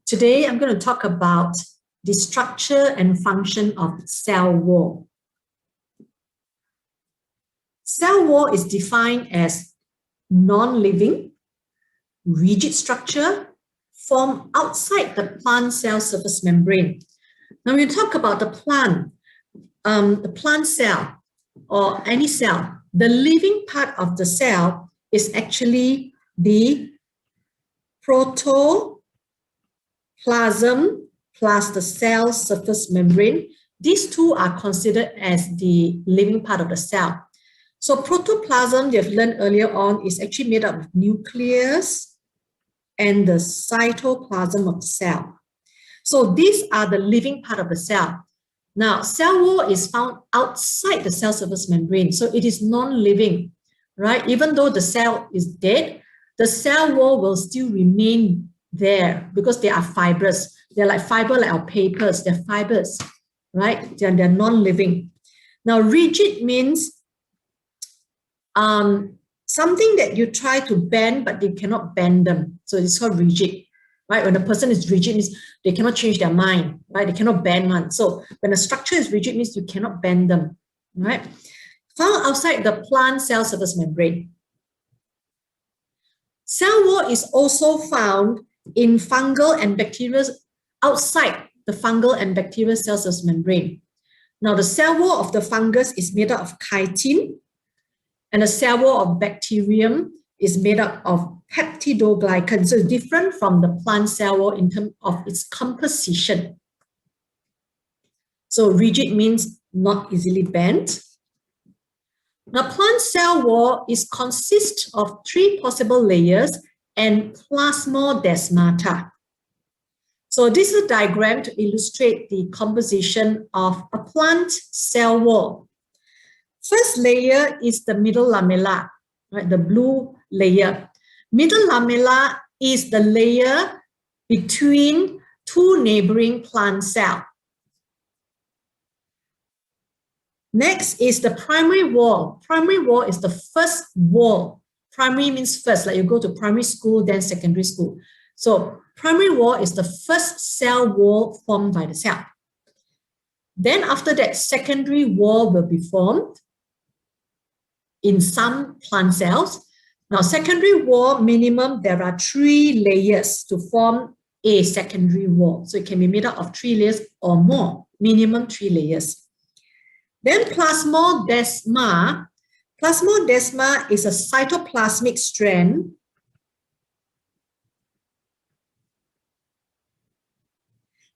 Today, I'm going to talk about the structure and function of cell wall. Cell wall is defined as non-living, rigid structure formed outside the plant cell surface membrane. Now, when we talk about the plant cell or any cell, the living part of the cell is actually the protoplasm plus the cell surface membrane. These two are considered as the living part of the cell. So protoplasm, you've learned earlier on, is actually made up of nucleus and the cytoplasm of the cell. So these are the living part of the cell. Now, cell wall is found outside the cell surface membrane, so it is non-living, right? Even though the cell is dead, the cell wall will still remain there because they are fibrous. They're like fiber, like our papers, they're fibers, right? They're non-living. Now, rigid means something that you try to bend, but you cannot bend them. So it's called rigid, right? When a person is rigid, means they cannot change their mind, right? They cannot bend one. So when a structure is rigid, means you cannot bend them, right? Found outside the plant cell surface membrane. Cell wall is also found in fungal and bacterial outside the fungal and bacterial cell surface membrane. Now, the cell wall of the fungus is made up of chitin, and the cell wall of bacterium is made up of peptidoglycan. So it's different from the plant cell wall in terms of its composition. So rigid means not easily bent. Now, plant cell wall consists of 3 possible layers and plasmodesmata. So this is a diagram to illustrate the composition of a plant cell wall. First layer is the middle lamella, right? The blue layer. Middle lamella is the layer between 2 neighboring plant cells. Next is the primary wall. Primary wall is the first wall. Primary means first, like you go to primary school, then secondary school. So primary wall is the first cell wall formed by the cell. Then after that, secondary wall will be formed in some plant cells. Now, secondary wall, minimum, there are 3 layers to form a secondary wall. So it can be made up of 3 layers or more, minimum 3 layers. Then plasmodesma. Plasmodesma is a cytoplasmic strand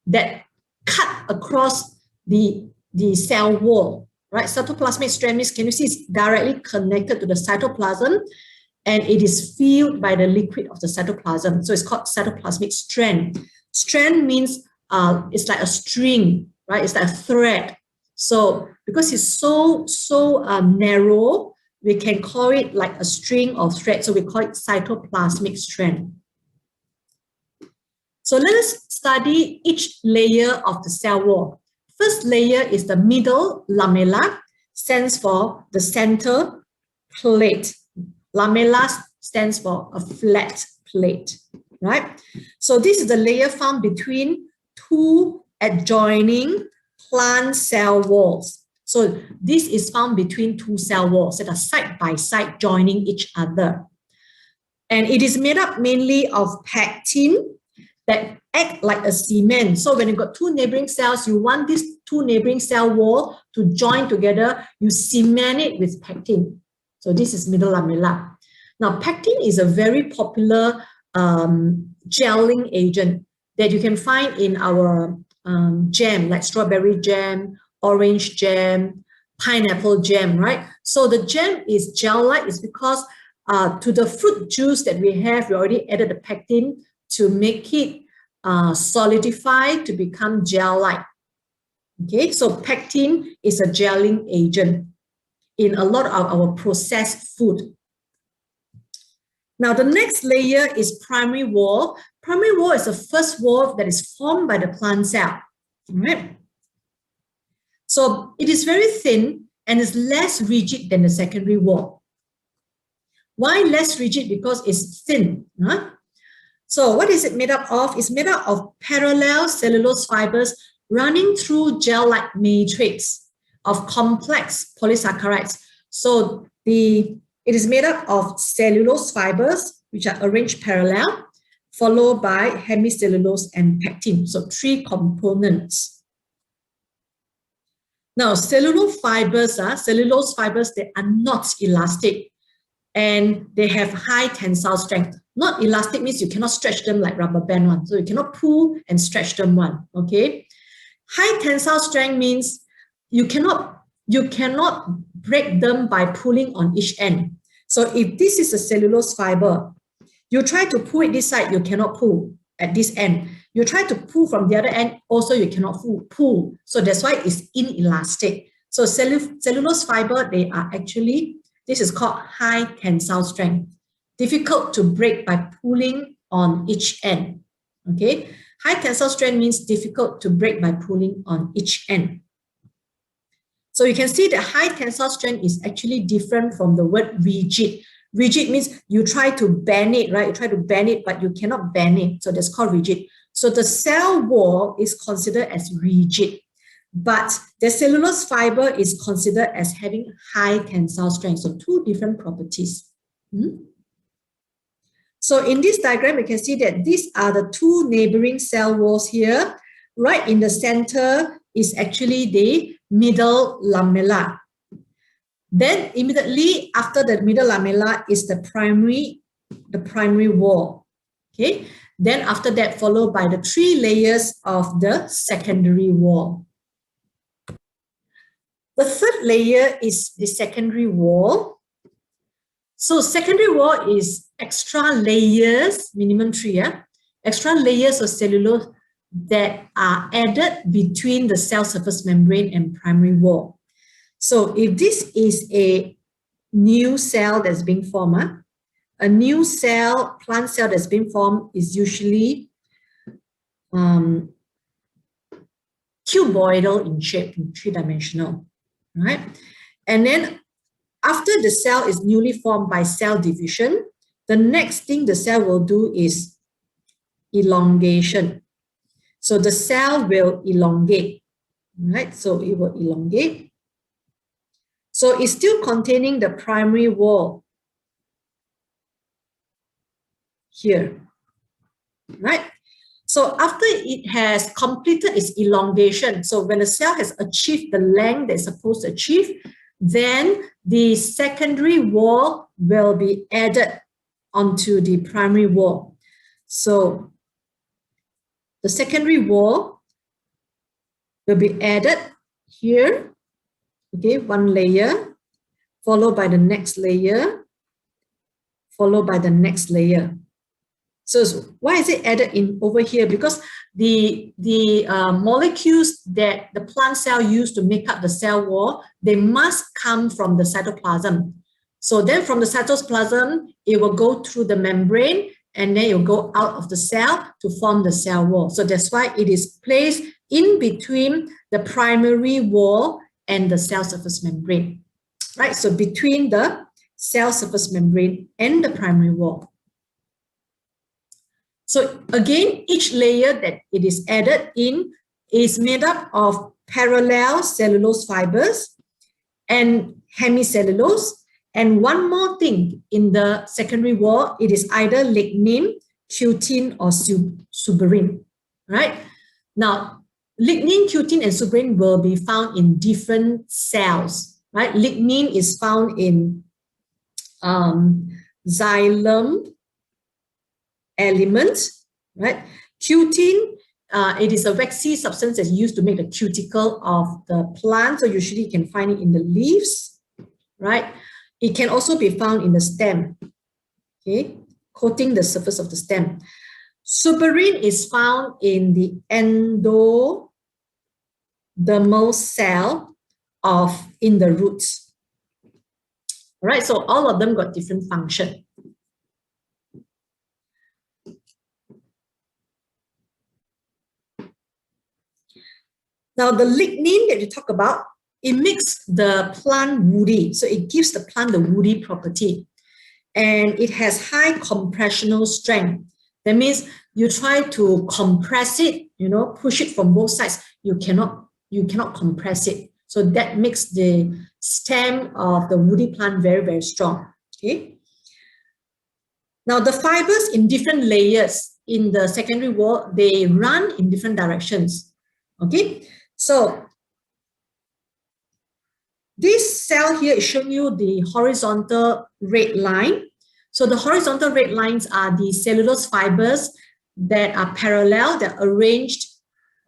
that cut across the cell wall, right? Cytoplasmic strand means, can you see, it's directly connected to the cytoplasm and it is filled by the liquid of the cytoplasm. So it's called cytoplasmic strand. Strand means it's like a string, right? It's like a thread. So because it's so narrow, we can call it like a string or thread. So we call it cytoplasmic strand. So let us study each layer of the cell wall. First layer is the middle lamella, stands for the center plate. Lamella stands for a flat plate, right? So this is the layer found between 2 adjoining plant cell walls. So this is found between 2 cell walls that are side by side joining each other. And it is made up mainly of pectin that act like a cement. So when you've got 2 neighboring cells, you want these 2 neighboring cell wall to join together, you cement it with pectin. So this is middle lamella. Now, pectin is a very popular gelling agent that you can find in our jam, like strawberry jam, orange jam, pineapple jam, right? So the jam is gel-like is because to the fruit juice that we have, we already added the pectin to make it solidify to become gel-like. Okay, so pectin is a gelling agent in a lot of our processed food. Now, the next layer is primary wall. Primary wall is the first wall that is formed by the plant cell. Right? So it is very thin and is less rigid than the secondary wall. Why less rigid? Because it's thin. Huh? So what is it made up of? It's made up of parallel cellulose fibers running through gel-like matrix of complex polysaccharides. So it is made up of cellulose fibers, which are arranged parallel, followed by hemicellulose and pectin. So 3 components. Now, cellulose fibers, they are not elastic and they have high tensile strength. Not elastic means you cannot stretch them like rubber band one. So you cannot pull and stretch them one, okay? High tensile strength means you cannot break them by pulling on each end. So if this is a cellulose fiber, you try to pull it this side, you cannot pull at this end. You try to pull from the other end, also you cannot pull. So that's why it's inelastic. So cellulose fiber, they are actually, this is called high tensile strength. Difficult to break by pulling on each end. Okay, high tensile strength means difficult to break by pulling on each end. So you can see that high tensile strength is actually different from the word rigid. Rigid means you try to bend it, right? You try to bend it, but you cannot bend it. So that's called rigid. So the cell wall is considered as rigid, but the cellulose fiber is considered as having high tensile strength. So 2 different properties. So in this diagram, you can see that these are the 2 neighboring cell walls here. Right in the center is actually the middle lamella. Then immediately after the middle lamella is the primary wall. Okay. Then after that, followed by the 3 layers of the secondary wall. The third layer is the secondary wall. So secondary wall is extra layers, minimum 3, extra layers of cellulose that are added between the cell surface membrane and primary wall. So if this is a new cell that's being formed, a new cell, plant cell that's being formed is usually cuboidal in shape, 3-dimensional, right? And then after the cell is newly formed by cell division, the next thing the cell will do is elongation. So the cell will elongate, right? So it will elongate. So it's still containing the primary wall here, right? So after it has completed its elongation, so when the cell has achieved the length that it's supposed to achieve, then the secondary wall will be added onto the primary wall. So the secondary wall will be added here, okay, 1 layer, followed by the next layer, followed by the next layer. So why is it added in over here? Because the molecules that the plant cell used to make up the cell wall, they must come from the cytoplasm. So then from the cytoplasm, it will go through the membrane and then it will go out of the cell to form the cell wall. So that's why it is placed in between the primary wall and the cell surface membrane, right? So between the cell surface membrane and the primary wall. So again, each layer that it is added in is made up of parallel cellulose fibers and hemicellulose. And one more thing, in the secondary wall, it is either lignin, cutin, or suberin, right? Now, lignin, cutin, and suberin will be found in different cells, right? Lignin is found in xylem element, right? Cutin, it is a waxy substance that's used to make the cuticle of the plant. So usually you can find it in the leaves, right? It can also be found in the stem, okay, coating the surface of the stem. Suberin is found in the endodermal cell in the roots. All right, so all of them got different function. Now, the lignin that you talk about, it makes the plant woody. So it gives the plant the woody property. And it has high compressional strength. That means you try to compress it, push it from both sides. You cannot compress it. So that makes the stem of the woody plant very, very strong. Okay. Now the fibers in different layers in the secondary wall, they run in different directions. Okay. So this cell here is showing you the horizontal red line. So the horizontal red lines are the cellulose fibers that are parallel, that are arranged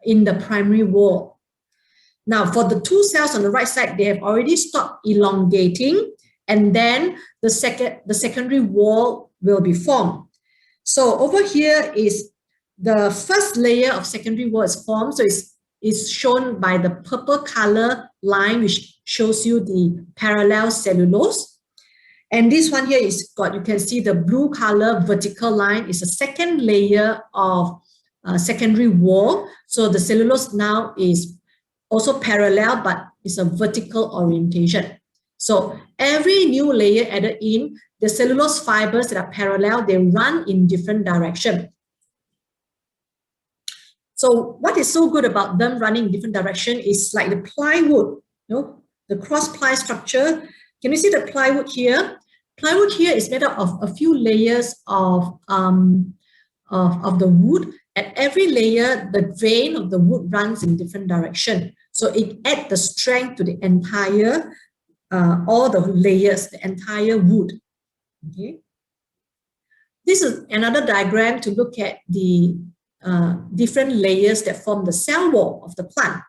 in the primary wall. Now, for the two cells on the right side, they have already stopped elongating, and then the secondary wall will be formed. So over here is the first layer of secondary wall is formed. So it's shown by the purple color line, which shows you the parallel cellulose. And this one here is got, you can see the blue color vertical line is a second layer of secondary wall. So the cellulose now is also parallel, but it's a vertical orientation. So every new layer added in, the cellulose fibers that are parallel, they run in different direction. So what is so good about them running in different direction is like the plywood, the cross ply structure. Can you see the plywood here? Plywood here is made up of a few layers of the wood. At every layer, the vein of the wood runs in different direction. So it adds the strength to the entire, all the layers, the entire wood. Okay. This is another diagram to look at the different layers that form the cell wall of the plant.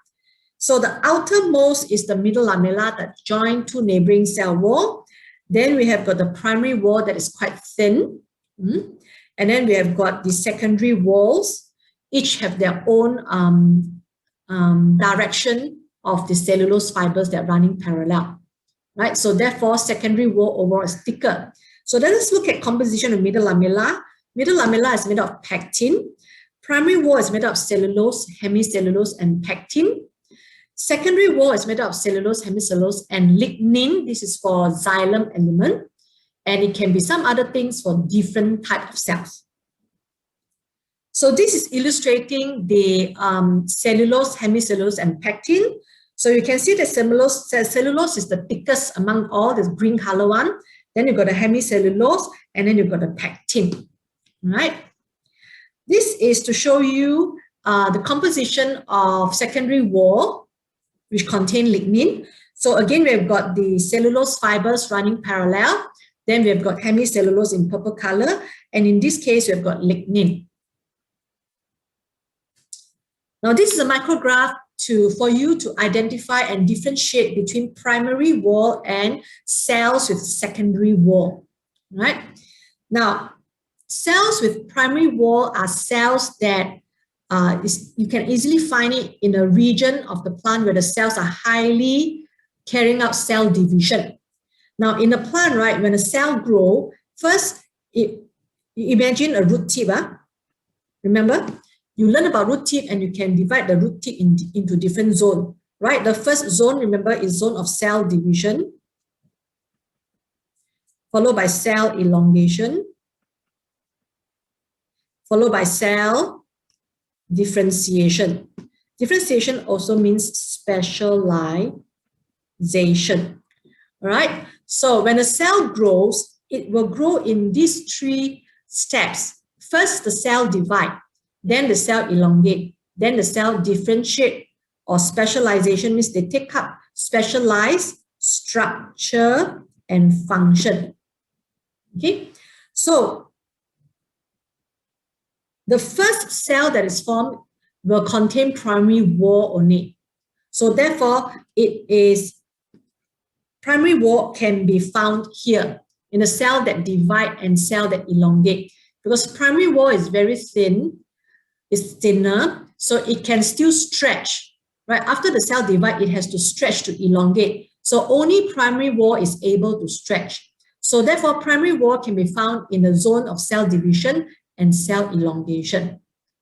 So the outermost is the middle lamella that join two neighboring cell wall. Then we have got the primary wall that is quite thin. And then we have got the secondary walls. Each have their own direction of the cellulose fibers that are running parallel. Right? So therefore, secondary wall overall is thicker. So let us look at composition of middle lamella. Middle lamella is made of pectin. Primary wall is made of cellulose, hemicellulose, and pectin. Secondary wall is made of cellulose, hemicellulose, and lignin. This is for xylem element. And it can be some other things for different types of cells. So this is illustrating the cellulose, hemicellulose, and pectin. So you can see the cellulose is the thickest among all, this green color one. Then you've got the hemicellulose, and then you've got the pectin. Right? This is to show you the composition of secondary wall, which contain lignin. So again, we've got the cellulose fibers running parallel. Then we've got hemicellulose in purple color. And in this case, we've got lignin. Now, this is a micrograph for you to identify and differentiate between primary wall and cells with secondary wall. Right? Now, cells with primary wall are cells that you can easily find it in a region of the plant where the cells are highly carrying out cell division. Now, in the plant, right, when a cell grows, first, you imagine a root tip. Remember, you learn about root tip and you can divide the root tip into different zones, right? The first zone, remember, is zone of cell division, followed by cell elongation, followed by cell differentiation. Differentiation also means specialization. All right. So when a cell grows, it will grow in these three steps. First, the cell divide, then the cell elongate, then the cell differentiate, or specialization means they take up specialized structure and function. Okay. So the first cell that is formed will contain primary wall only. So therefore, primary wall can be found here in a cell that divide and cell that elongate. Because primary wall is very thin, it's thinner, so it can still stretch. Right? After the cell divide, it has to stretch to elongate. So only primary wall is able to stretch. So therefore, primary wall can be found in the zone of cell division and cell elongation.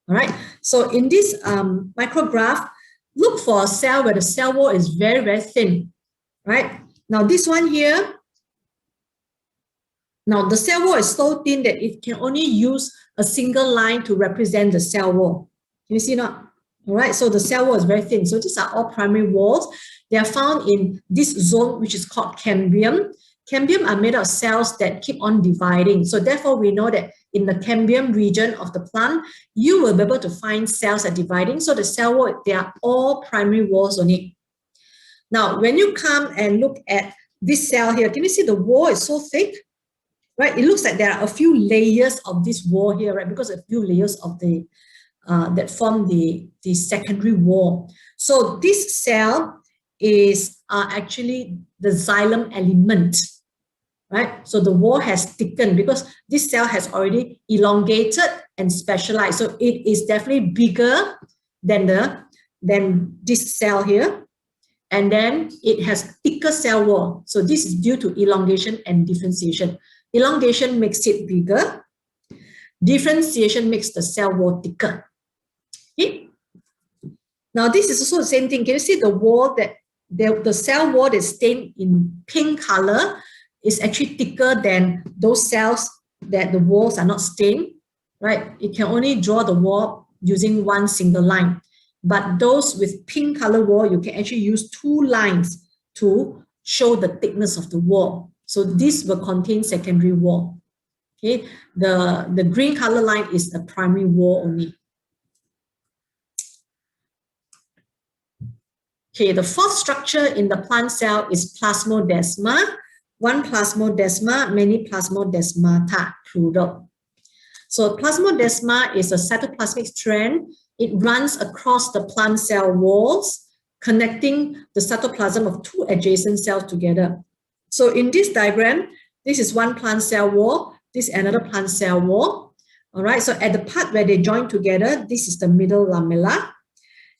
All right. So in this micrograph, look for a cell where the cell wall is very, very thin. Right. Now this one here, Now, the cell wall is so thin that it can only use a single line to represent the cell wall. Can you see not? All right, so the cell wall is very thin. So these are all primary walls. They are found in this zone, which is called cambium. Cambium are made of cells that keep on dividing. So therefore, we know that in the cambium region of the plant, you will be able to find cells that are dividing. So the cell wall, they are all primary walls on it. Now, when you come and look at this cell here, can you see the wall is so thick? Right? It looks like there are a few layers of this wall here, right? Because a few layers of the that form the secondary wall. So this cell is actually the xylem element, right? So the wall has thickened because this cell has already elongated and specialized. So it is definitely bigger than this cell here. And then it has thicker cell wall. So this is due to elongation and differentiation. Elongation makes it bigger. Differentiation makes the cell wall thicker. Okay. Now this is also the same thing. Can you see the wall that the cell wall that's stained in pink color is actually thicker than those cells that the walls are not stained, right? It can only draw the wall using one single line. But those with pink color wall, you can actually use two lines to show the thickness of the wall. So this will contain secondary wall. Okay, the green color line is a primary wall only. Okay, the fourth structure in the plant cell is plasmodesma. One plasmodesma, many plasmodesmata, plural. So plasmodesma is a cytoplasmic strand. It runs across the plant cell walls, connecting the cytoplasm of two adjacent cells together. So in this diagram, this is one plant cell wall, this is another plant cell wall. All right, so at the part where they join together, this is the middle lamella.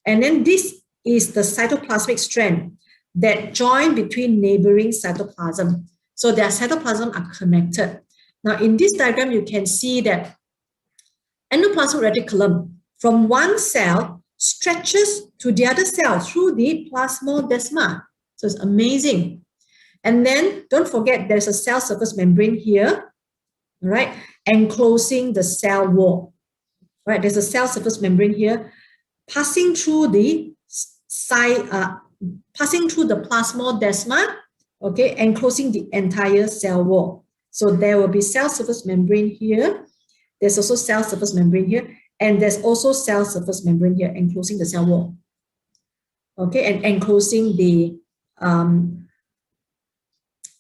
And then this is the cytoplasmic strand that join between neighboring cytoplasm. So their cytoplasm are connected. Now in this diagram, you can see that endoplasmic reticulum from one cell stretches to the other cell through the plasmodesma. So it's amazing. And then don't forget there's a cell surface membrane here, right, enclosing the cell wall. Right, there's a cell surface membrane here passing through the plasmodesma, okay, enclosing the entire cell wall. So there will be cell surface membrane here. There's also cell surface membrane here, and there's also cell surface membrane here enclosing the cell wall. Okay, and enclosing the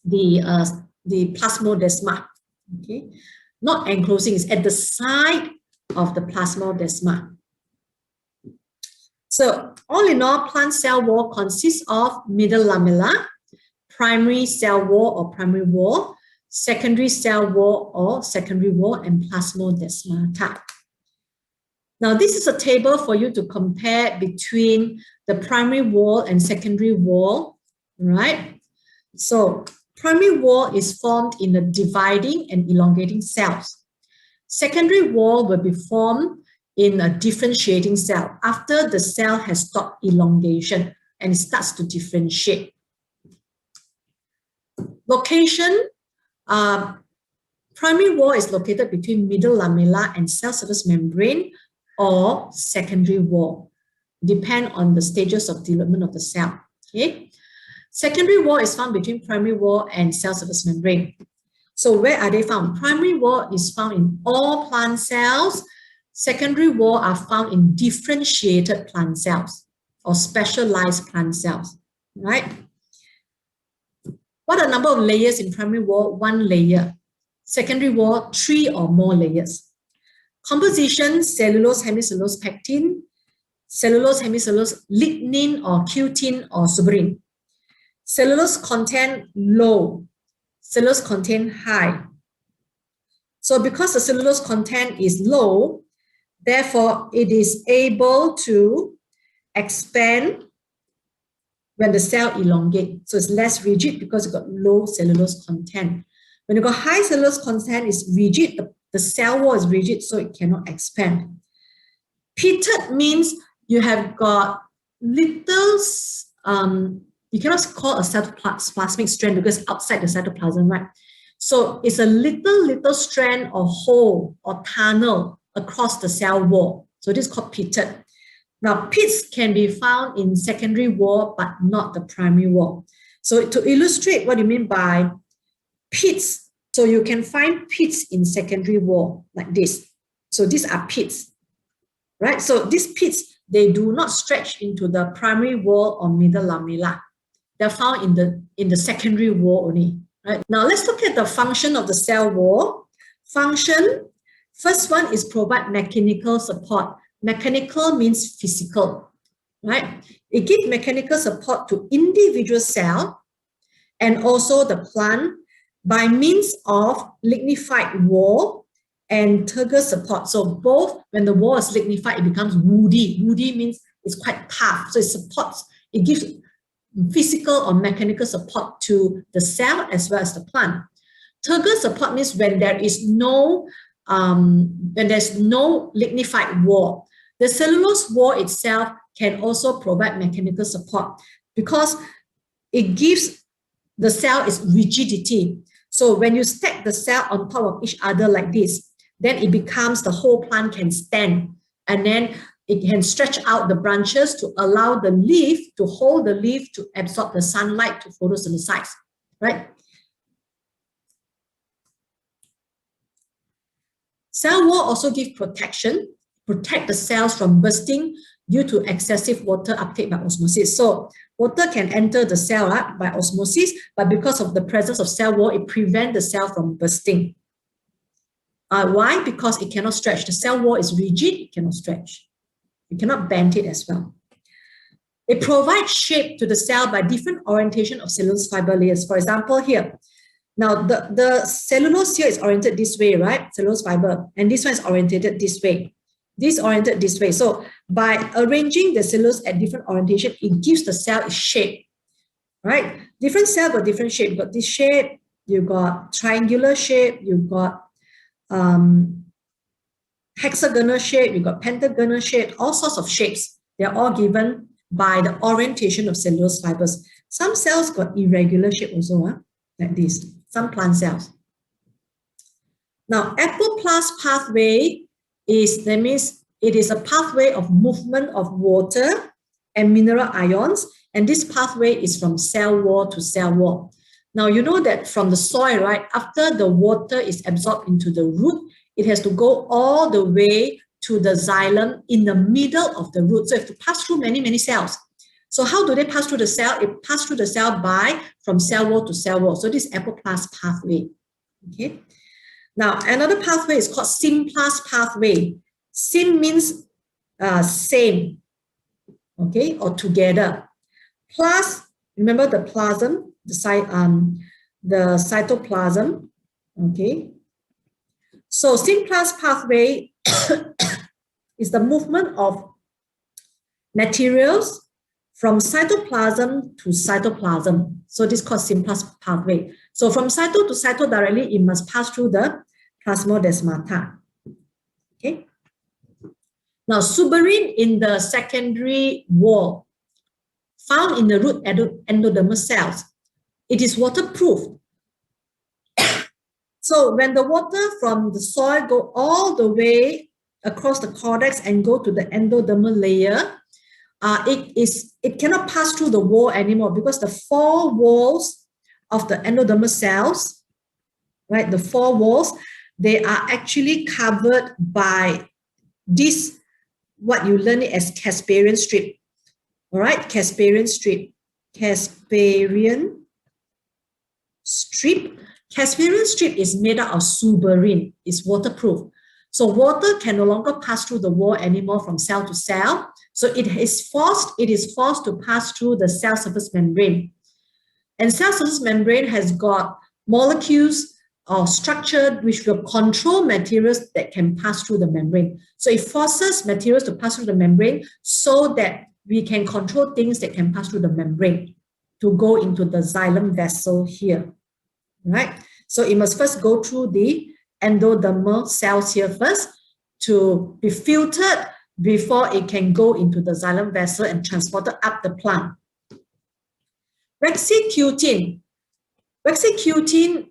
plasmodesma. Okay, not enclosing, it's at the side of the plasmodesma. So all in all, plant cell wall consists of middle lamella, primary cell wall or primary wall, secondary cell wall or secondary wall, and plasmodesmata. Now this is a table for you to compare between the primary wall and secondary wall, right? So primary wall is formed in the dividing and elongating cells. Secondary wall will be formed in a differentiating cell after the cell has stopped elongation and it starts to differentiate. Location, primary wall is located between middle lamella and cell surface membrane or secondary wall, depend on the stages of development of the cell. Okay, secondary wall is found between primary wall and cell surface membrane. So where are they found? Primary wall is found in all plant cells. Secondary wall are found in differentiated plant cells or specialized plant cells, right? What are the number of layers in primary wall? One layer. Secondary wall, 3 or more layers. Composition, cellulose, hemicellulose, pectin, cellulose, hemicellulose, lignin or cutin or suberin. Cellulose content low, cellulose content high. So because the cellulose content is low, therefore it is able to expand when the cell elongates. So it's less rigid because it's got low cellulose content. When you got high cellulose content, it's rigid, the cell wall is rigid, so it cannot expand. Pitted means you have got little, you cannot call a cytoplasmic strand because outside the cytoplasm, right? So it's a little strand or hole or tunnel across the cell wall. So this is called pitted. Now, pits can be found in secondary wall, but not the primary wall. So to illustrate what you mean by pits, so you can find pits in secondary wall like this. So these are pits, right? So these pits, they do not stretch into the primary wall or middle lamella. They're found in the secondary wall only. Right? Now let's look at the function of the cell wall. Function, first one is provide mechanical support. Mechanical means physical, right? It gives mechanical support to individual cell and also the plant by means of lignified wall and turgor support. So both, when the wall is lignified, it becomes woody. Woody means it's quite tough. So it supports, it gives physical or mechanical support to the cell as well as the plant. Turgor support means when there is no lignified wall. The cellulose wall itself can also provide mechanical support because it gives the cell its rigidity. So when you stack the cell on top of each other like this, then it becomes the whole plant can stand, and then it can stretch out the branches to allow the leaf, to hold the leaf to absorb the sunlight to photosynthesize, right? Cell wall also gives protection, protect the cells from bursting due to excessive water uptake by osmosis. So water can enter the cell by osmosis, but because of the presence of cell wall, it prevents the cell from bursting. Why? Because it cannot stretch. The cell wall is rigid, it cannot stretch. You cannot bend it as well. It provides shape to the cell by different orientation of cellulose fiber layers. For example, here. Now, the cellulose here is oriented this way, right? Cellulose fiber. And this one is oriented this way. This oriented this way. So by arranging the cellulose at different orientation, it gives the cell its shape, right? Different cell got different shape. You got this shape, you got triangular shape, you got hexagonal shape, you got pentagonal shape, all sorts of shapes. They're all given by the orientation of cellulose fibers. Some cells got irregular shape also, like this, some plant cells. Now, apoplast pathway is, that means it is a pathway of movement of water and mineral ions, and this pathway is from cell wall to cell wall. Now, you know that from the soil, right, after the water is absorbed into the root, it has to go all the way to the xylem in the middle of the root. So it has to pass through many, many cells. So how do they pass through the cell? It passes through the cell from cell wall to cell wall. So this is apoplast pathway. Okay. Now, another pathway is called symplast pathway. Sym means same, okay, or together. Plus, remember the plasm, the cytoplasm, okay. So symplast pathway is the movement of materials from cytoplasm to cytoplasm. So this is called symplast pathway. So from cyto to cyto directly, it must pass through the plasmodesmata. Okay. Now, suberin in the secondary wall, found in the root endodermal cells. It is waterproof. So when the water from the soil go all the way across the cortex and go to the endodermal layer, it cannot pass through the wall anymore because the four walls of the endodermal cells, right, the four walls, they are actually covered by this, what you learn it as Casparian strip. All right, Casparian strip. Casparian strip. Casparian strip is made out of suberin. It's waterproof. So water can no longer pass through the wall anymore from cell to cell. So it is forced to pass through the cell surface membrane. And cell surface membrane has got molecules or structure which will control materials that can pass through the membrane. So it forces materials to pass through the membrane so that we can control things that can pass through the membrane to go into the xylem vessel here, right? So it must first go through the endodermal cells here first to be filtered before it can go into the xylem vessel and transported up the plant. Raxicutine. Raxicutine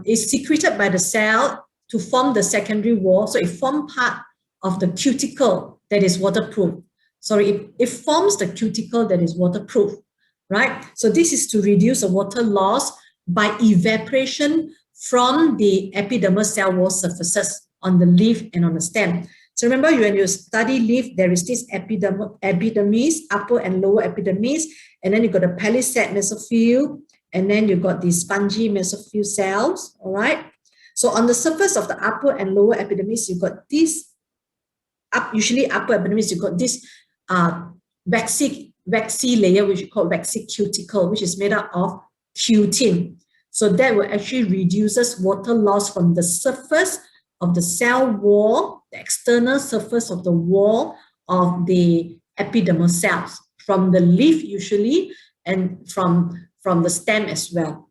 is secreted by the cell to form the secondary wall. So it forms part of the cuticle that is waterproof. Sorry, it forms the cuticle that is waterproof, right? So this is to reduce the water loss by evaporation from the epidermal cell wall surfaces on the leaf and on the stem. So remember, when you study leaf, there is this epidermis, upper and lower epidermis, and then you got a palisade mesophyll, and then you got the spongy mesophyll cells, all right? So on the surface of the upper and lower epidermis, you got this, usually upper epidermis, you got this waxy layer, which we call waxy cuticle, which is made up of cutin. So that will actually reduces water loss from the surface of the cell wall, the external surface of the wall of the epidermal cells, from the leaf usually, and from the stem as well.